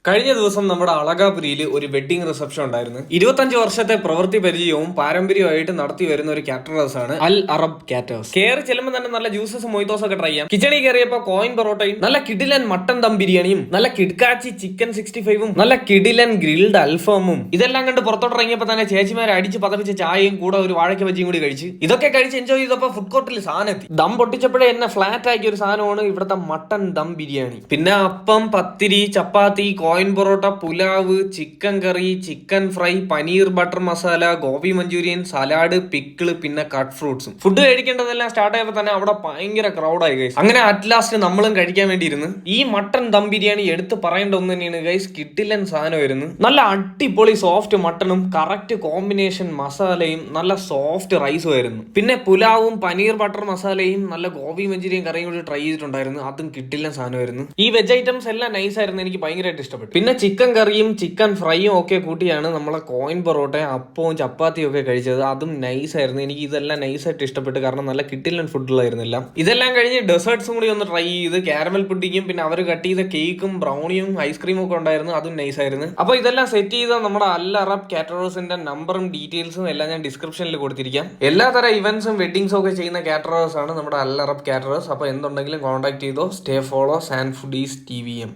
കഴിഞ്ഞ ദിവസം നമ്മുടെ അളകാപുരിയിൽ ഒരു വെഡിങ് റിസപ്ഷൻ ഉണ്ടായിരുന്നു. 25 വർഷത്തെ പ്രവൃത്തി പരിചയവും പാരമ്പര്യമായിട്ട് നടത്തി വരുന്ന ഒരു കാറ്ററേഴ്സ് ആണ് അൽ അറബ് കാറ്റേഴ്സ്. കയറി ചെല്ലുമ്പോൾ തന്നെ നല്ല ജ്യൂസസും മൊയ്തോസ് ഒക്കെ ട്രൈ ചെയ്യാം. കിച്ചണിൽ കയറിയപ്പോ കോയിൻ പൊറോട്ടയും നല്ല കിടിലൻ മട്ടൻ ദം ബിരിയാണിയും നല്ല കിഡ്കാച്ചി ചിക്കൻ 65ഉം നല്ല കിടിലൻ ഗ്രിൽഡ് അൽഫാമും ഇതെല്ലാം കണ്ട് പുറത്തോട്ട് ഇറങ്ങിയപ്പോൾ തന്നെ ചേച്ചിമാരെ അടിച്ച് പതപ്പിച്ച ചായയും കൂടെ ഒരു വാഴയ്ക്ക ബജിയും കൂടി കഴിച്ച് ഇതൊക്കെ കഴിച്ച് എൻജോയ് ചെയ്തപ്പോൾ ഫുഡ് കോർട്ടിൽ സാധനം എത്തി. ദം പൊട്ടിച്ചപ്പോഴേ എന്നെ ഫ്ലാറ്റ് ആക്കിയ ഒരു സാധനമാണ് ഇവിടുത്തെ മട്ടൻ ദം ബിരിയാണി. പിന്നെ appam, pathiri, chapati, coin porotta, pulao, chicken curry, chicken fry, paneer butter masala, gobi Manchurian, salad, pickle, പിന്നെ കട്ട് ഫ്രൂട്ട്സും. ഫുഡ് കഴിക്കേണ്ടതെല്ലാം സ്റ്റാർട്ട് ആയപ്പോൾ തന്നെ അവിടെ ഭയങ്കര ക്രൗഡായി ഗൈസ്. അങ്ങനെ അറ്റ് ലാസ്റ്റ് നമ്മളും കഴിക്കാൻ വേണ്ടിയിരുന്നു. ഈ മട്ടൺ ദം ബിരിയാണി എടുത്ത് പറയേണ്ട ഒന്ന് തന്നെയാണ് ഗൈസ്. കിട്ടില്ലൻ സാധനമായിരുന്നു. നല്ല അടിപൊളി സോഫ്റ്റ് മട്ടണും കറക്റ്റ് കോമ്പിനേഷൻ മസാലയും നല്ല സോഫ്റ്റ് റൈസും ആയിരുന്നു. പിന്നെ പുലാവും പനീർ ബട്ടർ മസാലയും നല്ല ഗോബി മഞ്ചൂരിയൻ കറിയും കൂടി ട്രൈ ചെയ്തിട്ടുണ്ടായിരുന്നു. അതും കിട്ടില്ലൻ സാധനമായിരുന്നു. ഈ വെജ് ഐറ്റംസ് എല്ലാം നൈസ് ആയിരുന്നു. എനിക്ക് ഭയങ്കരമായിട്ട് ഇഷ്ടപ്പെട്ടു. പിന്നെ ചിക്കൻ കറിയും ചിക്കൻ ഫ്രൈയും ഒക്കെ കൂട്ടിയാണ് നമ്മളെ കോയിൻ പൊറോട്ടയും അപ്പവും ചപ്പാത്തിയും ഒക്കെ കഴിച്ചത്. അതും നൈസ് ആയിരുന്നു. എനിക്ക് ഇതെല്ലാം നൈസായിട്ട് ഇഷ്ടപ്പെട്ടു. കാരണം നല്ല കിട്ടില്ലൻ ഫുഡുകളായിരുന്നില്ല. ഇതെല്ലാം കഴിഞ്ഞ് ഡെസേർട്സും കൂടി ഒന്ന് ട്രൈ ചെയ്ത് കാരമൽ പുഡിങ്ങും പിന്നെ അവർ കട്ട് ചെയ്ത കേക്കും ബ്രൗണിയും ഐസ്ക്രീമും ഒക്കെ ഉണ്ടായിരുന്നു. അതും നൈസ് ആയിരുന്നു. അപ്പോൾ ഇതെല്ലാം സെറ്റ് ചെയ്ത നമ്മുടെ അൽ അറബ് കാറ്ററേഴ്സിന്റെ നമ്പറും ഡീറ്റെയിൽസും എല്ലാം ഞാൻ ഡിസ്ക്രിപ്ഷനിൽ കൊടുത്തിരിക്കാം. എല്ലാതരം ഇവന്റ്സും വെഡിങ്സും ഒക്കെ ചെയ്യുന്ന കാറ്ററേഴ്സ് ആണ് നമ്മുടെ അൽ അറബ് കാറ്ററേഴ്സ്. അപ്പോൾ എന്തുണ്ടെങ്കിലും കോൺടാക്ട് ചെയ്തോ. Stay follow San foodies TVM.